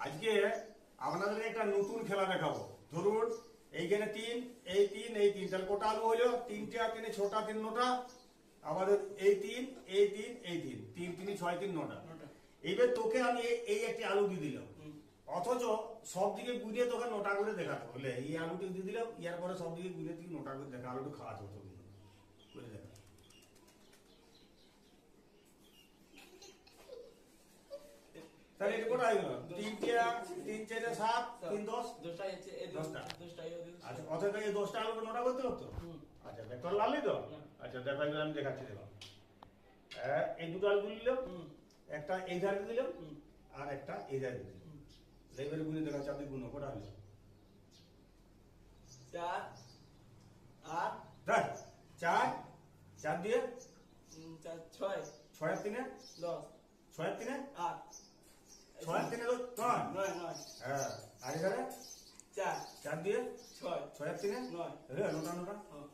আজকে আপনাদের একটা নতুন খেলা দেখাবো। ধরুন এইখানে 3, এই 3, এই 3, তাহলে কটা আলু হইলো? 3টে আর 3 6টা, 3 9টা। আমাদের এই 3, এই 3, এই 3, 3 3 6 3 9টা। এইবার তোকে আমি এই একটি আলু দিয়ে দিলাম, অথচ সব দিকে ঘুরিয়ে তোকে 9টা করে দেখাতে হলে এই আলুটি দিয়ে দিলাম, ইয়ার পরে সব দিকে ঘুরিয়ে তুই 9টা করে দেখা, আলুটা খাওয়াতে হতো করে দেখা। তাহলে এটা কোটা হয়ে গেল? 3 4 7 3 10 10টা। আচ্ছা, অথচ এই 10টা আলুকে 9টা করতে হতো। আচ্ছা দেখ, তোর লালই তো। আচ্ছা দেখো, এবার আমি দেখাচ্ছি। দেখো, এই দুটো আলু দিলাম, একটা এই ধারে দিলাম আর একটা এই ধারে দিলাম। এবারে গুনে দেখা, চার দিয়ে গুণ কোটা হলো? 4 8 দেখ, 4 4 দিয়ে 6 6 আর 3 10 6 আর 3 8 6 আর 3 9 9 হ্যাঁ, আর এখানে 4 4 দিয়ে 6 6 আর 3 9 9 9টা। হ্যাঁ